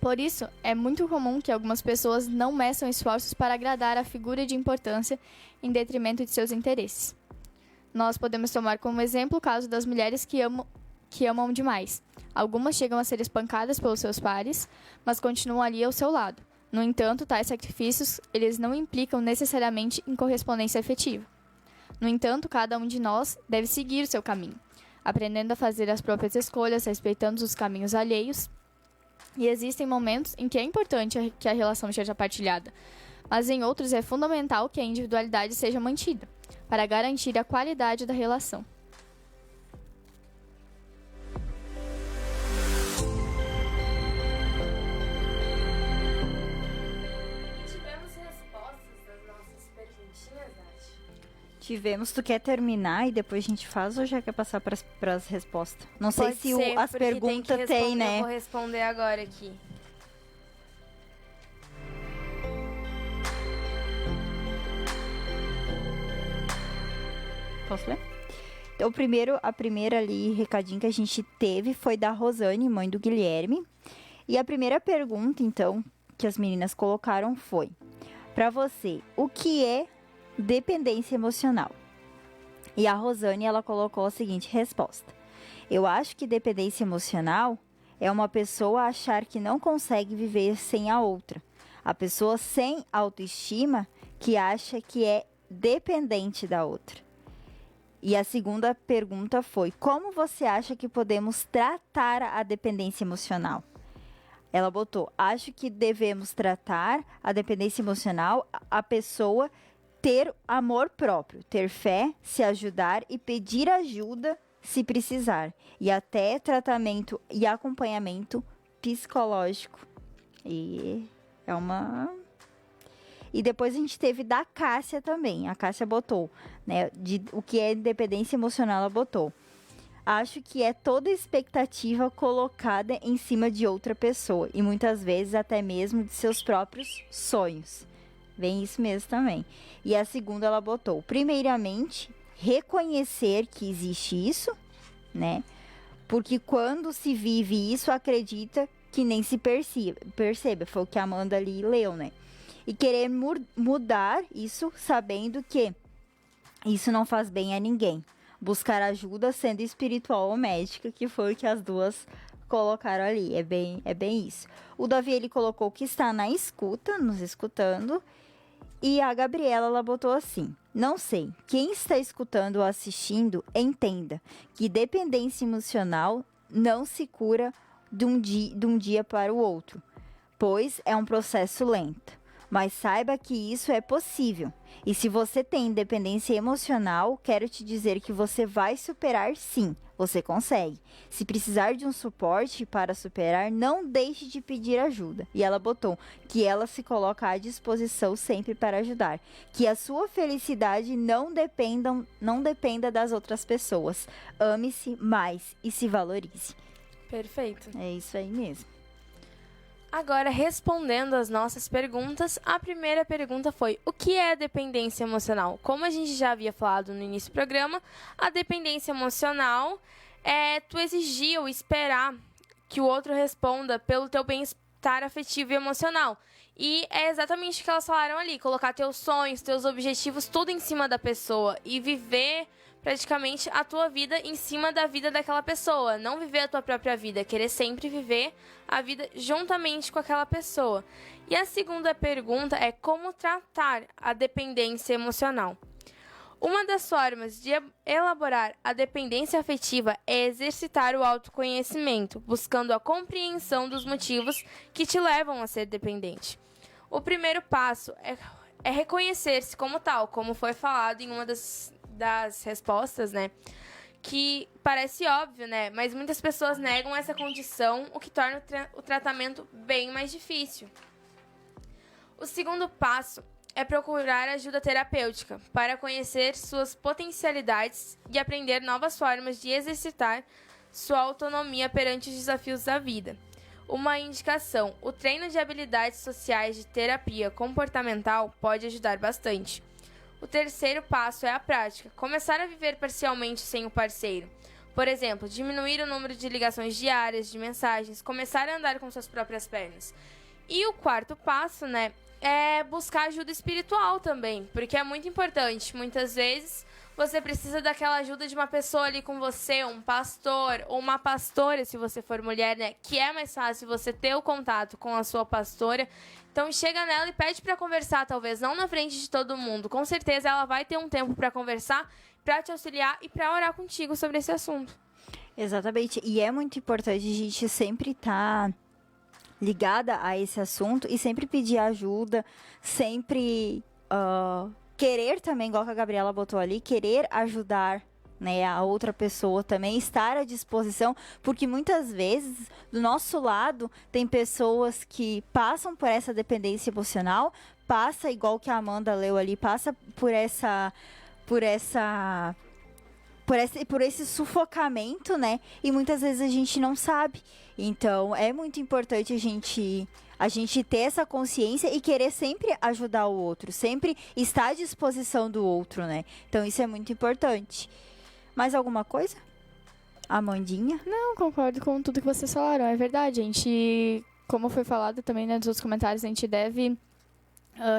Por isso, é muito comum que algumas pessoas não meçam esforços para agradar a figura de importância em detrimento de seus interesses. Nós podemos tomar como exemplo o caso das mulheres que amam demais. Algumas chegam a ser espancadas pelos seus pares, mas continuam ali ao seu lado. No entanto, tais sacrifícios, eles não implicam necessariamente em correspondência afetiva. No entanto, cada um de nós deve seguir o seu caminho, aprendendo a fazer as próprias escolhas, respeitando os caminhos alheios. E existem momentos em que é importante que a relação seja partilhada, mas em outros é fundamental que a individualidade seja mantida, para garantir a qualidade da relação. Tivemos, tu quer terminar e depois a gente faz ou já quer passar para as respostas? Não sei Pode se ser, as porque perguntas tem, né? Eu vou responder agora aqui. Posso ler? Então, a primeira ali, recadinho que a gente teve foi da Rosane, mãe do Guilherme. E a primeira pergunta, então, que as meninas colocaram foi: para você, o que é dependência emocional? E a Rosane, ela colocou a seguinte resposta: eu acho que dependência emocional é uma pessoa achar que não consegue viver sem a outra. A pessoa sem autoestima que acha que é dependente da outra. E a segunda pergunta foi: como você acha que podemos tratar a dependência emocional? Ela botou: acho que devemos tratar a dependência emocional a pessoa ter amor próprio, ter fé, se ajudar e pedir ajuda se precisar. E até tratamento e acompanhamento psicológico. E é uma... E depois a gente teve da Cássia também. A Cássia botou, né? O que é independência emocional, ela botou: acho que é toda expectativa colocada em cima de outra pessoa. E muitas vezes até mesmo de seus próprios sonhos. Bem isso mesmo também. E a segunda ela botou: primeiramente, reconhecer que existe isso, né? Porque quando se vive isso, acredita que nem se perceba. Foi o que a Amanda ali leu, né? E querer mudar isso sabendo que isso não faz bem a ninguém. Buscar ajuda sendo espiritual ou médica, que foi o que as duas colocaram ali. É bem isso. O Davi, ele colocou que está na escuta, nos escutando. E a Gabriela, ela botou assim: não sei, quem está escutando ou assistindo, entenda que dependência emocional não se cura de um dia para o outro, pois é um processo lento. Mas saiba que isso é possível. E se você tem dependência emocional, quero te dizer que você vai superar sim. Você consegue. Se precisar de um suporte para superar, não deixe de pedir ajuda. E ela botou que ela se coloca à disposição sempre para ajudar. Que a sua felicidade não dependa das outras pessoas. Ame-se mais e se valorize. Perfeito. É isso aí mesmo. Agora, respondendo as nossas perguntas, a primeira pergunta foi: o que é dependência emocional? Como a gente já havia falado no início do programa, a dependência emocional é tu exigir ou esperar que o outro responda pelo teu bem-estar afetivo e emocional. E é exatamente o que elas falaram ali: colocar teus sonhos, teus objetivos, tudo em cima da pessoa e viver praticamente a tua vida em cima da vida daquela pessoa. Não viver a tua própria vida, querer sempre viver a vida juntamente com aquela pessoa. E a segunda pergunta é: como tratar a dependência emocional? Uma das formas de elaborar a dependência afetiva é exercitar o autoconhecimento, buscando a compreensão dos motivos que te levam a ser dependente. O primeiro passo é reconhecer-se como tal, como foi falado em uma das respostas, né? Que parece óbvio, né? Mas muitas pessoas negam essa condição, o que torna o tratamento bem mais difícil. O segundo passo é procurar ajuda terapêutica para conhecer suas potencialidades e aprender novas formas de exercitar sua autonomia perante os desafios da vida. Uma indicação: o treino de habilidades sociais de terapia comportamental pode ajudar bastante. O terceiro passo é a prática: começar a viver parcialmente sem o parceiro. Por exemplo, diminuir o número de ligações diárias, de mensagens, começar a andar com suas próprias pernas. E o quarto passo, é buscar ajuda espiritual também, porque é muito importante. Muitas vezes você precisa daquela ajuda de uma pessoa ali com você, um pastor ou uma pastora, se você for mulher, que é mais fácil você ter o contato com a sua pastora. Então chega nela e pede para conversar, talvez não na frente de todo mundo. Com certeza ela vai ter um tempo para conversar, para te auxiliar e para orar contigo sobre esse assunto. Exatamente, e é muito importante a gente sempre estar ligada a esse assunto e sempre pedir ajuda, sempre querer também, igual que a Gabriela botou ali, querer ajudar, né, a outra pessoa também, estar à disposição, porque muitas vezes do nosso lado tem pessoas que passam por essa dependência emocional, passa igual que a Amanda leu ali, passa por esse sufocamento, né? E muitas vezes a gente não sabe. Então, é muito importante a gente ter essa consciência e querer sempre ajudar o outro, sempre estar à disposição do outro, né? Então, isso é muito importante. Mais alguma coisa? Amandinha? Não, concordo com tudo que vocês falaram. É verdade, a gente, como foi falado também, né, nos outros comentários, a gente deve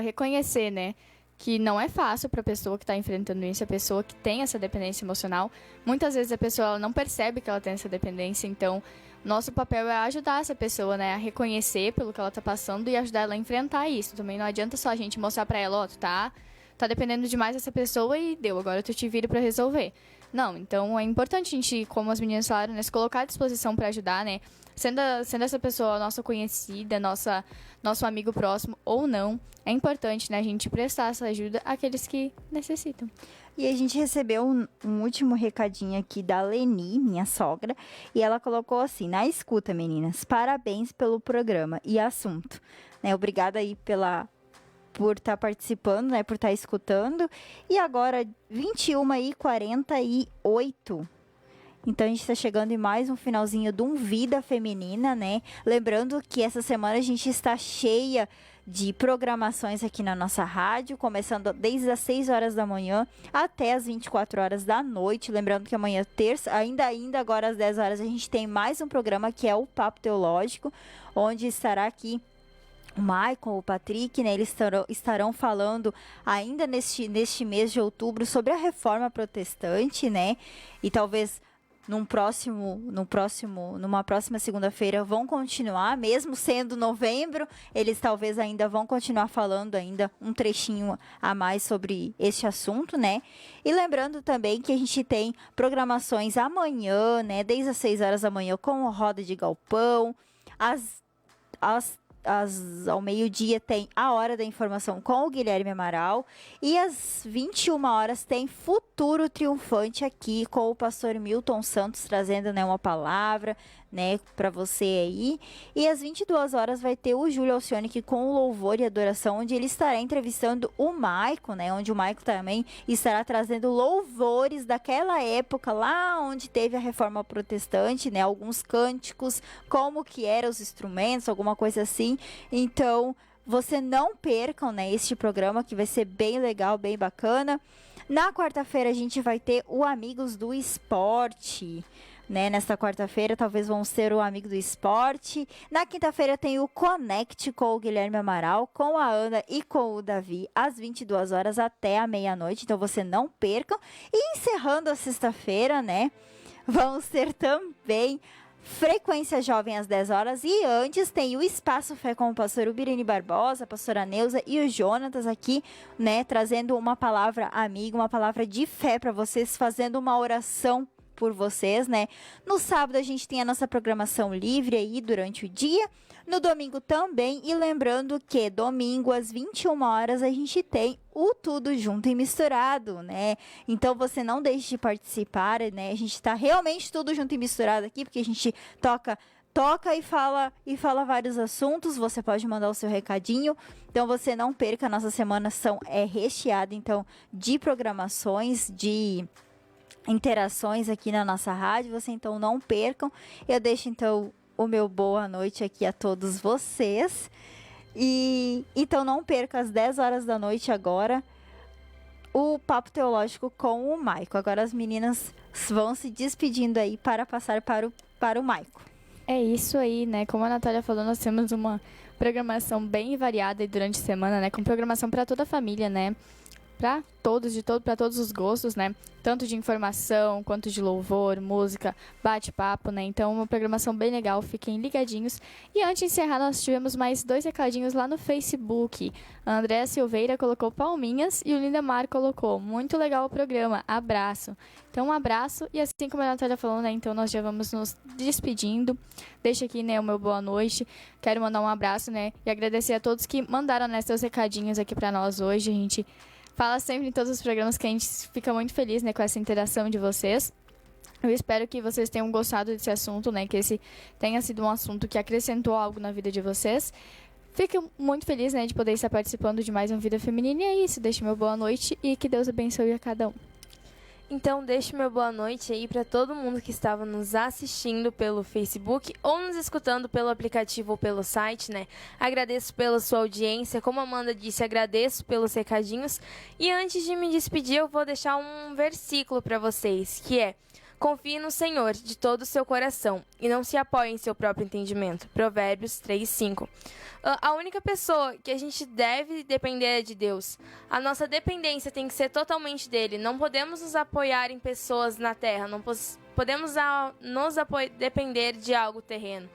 reconhecer, né, que não é fácil para a pessoa que está enfrentando isso, a pessoa que tem essa dependência emocional. Muitas vezes a pessoa ela não percebe que ela tem essa dependência, então nosso papel é ajudar essa pessoa, né, a reconhecer pelo que ela está passando e ajudar ela a enfrentar isso. Também não adianta só a gente mostrar para ela, tu tá dependendo demais dessa pessoa e deu, agora tu te vira para resolver. Não, então é importante a gente, como as meninas falaram, né, se colocar à disposição para ajudar, né, sendo essa pessoa nossa conhecida, nosso amigo próximo ou não, é importante, né, a gente prestar essa ajuda àqueles que necessitam. E a gente recebeu um último recadinho aqui da Leni, minha sogra, e ela colocou assim: na escuta, meninas, parabéns pelo programa e assunto, né, obrigada aí por estar participando, né, por estar escutando. E agora, 21h48. Então, a gente está chegando em mais um finalzinho de um Vida Feminina, né? Lembrando que essa semana a gente está cheia de programações aqui na nossa rádio, começando desde as 6 horas da manhã até as 24 horas da noite. Lembrando que amanhã, terça, ainda agora às 10 horas, a gente tem mais um programa que é o Papo Teológico, onde estará aqui o Maicon, o Patrick, né, eles estarão falando ainda neste mês de outubro sobre a reforma protestante, né, e talvez numa próxima segunda-feira vão continuar, mesmo sendo novembro, eles talvez ainda vão continuar falando ainda um trechinho a mais sobre este assunto, né, e lembrando também que a gente tem programações amanhã, né, desde as 6 horas da manhã com o Roda de Galpão, ao meio-dia tem a Hora da Informação com o Guilherme Amaral e às 21 horas tem Futuro Triunfante aqui com o pastor Milton Santos trazendo, né, uma palavra, né, para você aí. E às 22 horas vai ter o Júlio Alcione aqui com o Louvor e Adoração, onde ele estará entrevistando o Maicon, né, onde o Maicon também estará trazendo louvores daquela época lá onde teve a Reforma Protestante, né, alguns cânticos, como que eram os instrumentos, alguma coisa assim. Então, você não percam, né, este programa que vai ser bem legal, bem bacana. Na quarta-feira a gente vai ter o Amigos do Esporte, né? Nesta quarta-feira talvez vão ser o Amigo do Esporte. Na quinta-feira tem o Connect com o Guilherme Amaral, com a Ana e com o Davi, às 22 horas até a meia-noite. Então você não percam. E encerrando a sexta-feira, né? Vamos ter também Frequência Jovem às 10 horas. E antes tem o Espaço Fé com o pastor Ubirine Barbosa, a pastora Neuza e o Jonatas aqui, né? Trazendo uma palavra amiga, uma palavra de fé para vocês, fazendo uma oração por vocês, né? No sábado a gente tem a nossa programação livre aí durante o dia, no domingo também, e lembrando que domingo às 21 horas a gente tem o Tudo Junto e Misturado, né? Então você não deixe de participar, né? A gente tá realmente tudo junto e misturado aqui, porque a gente toca toca e fala vários assuntos. Você pode mandar o seu recadinho. Então você não perca, a nossa semana é recheada então de programações, de interações aqui na nossa rádio. Você então não percam. Eu deixo então o meu boa noite aqui a todos vocês. E então não perca às 10 horas da noite agora o Papo Teológico com o Maico. Agora as meninas vão se despedindo aí para passar para o Maico. É isso aí, né? Como a Natália falou, nós temos uma programação bem variada aí durante a semana, né? Com programação para toda a família, né? Para todos os gostos, né? Tanto de informação, quanto de louvor, música, bate-papo, né? Então, uma programação bem legal, fiquem ligadinhos. E antes de encerrar, nós tivemos mais 2 recadinhos lá no Facebook. A Andréa Silveira colocou palminhas e o Lindemar colocou: muito legal o programa, abraço. Então, um abraço, e assim como a Natália falou, né? Então, nós já vamos nos despedindo. Deixa aqui, né, o meu boa noite. Quero mandar um abraço, né? E agradecer a todos que mandaram, né, seus recadinhos aqui para nós hoje. A gente fala sempre em todos os programas que a gente fica muito feliz, né, com essa interação de vocês. Eu espero que vocês tenham gostado desse assunto, né, que esse tenha sido um assunto que acrescentou algo na vida de vocês. Fico muito feliz, né, de poder estar participando de mais uma Vida Feminina. E é isso, deixo meu boa noite e que Deus abençoe a cada um. Então, deixo meu boa noite aí para todo mundo que estava nos assistindo pelo Facebook ou nos escutando pelo aplicativo ou pelo site, né? Agradeço pela sua audiência. Como a Amanda disse, agradeço pelos recadinhos. E antes de me despedir, eu vou deixar um versículo para vocês, que é: confie no Senhor de todo o seu coração e não se apoie em seu próprio entendimento. Provérbios 3:5. A única pessoa que a gente deve depender é de Deus. A nossa dependência tem que ser totalmente dele. Não podemos nos apoiar em pessoas na terra. Não podemos depender de algo terreno.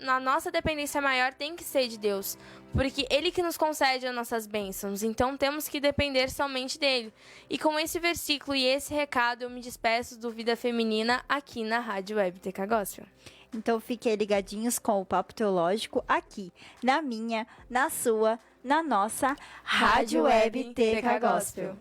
A nossa dependência maior tem que ser de Deus, porque Ele que nos concede as nossas bênçãos. Então temos que depender somente dele. E com esse versículo e esse recado, eu me despeço do Vida Feminina aqui na Rádio Web TK Gospel. Então fiquem ligadinhos com o Papo Teológico aqui, na minha, na sua, na nossa Rádio Web TK Gospel.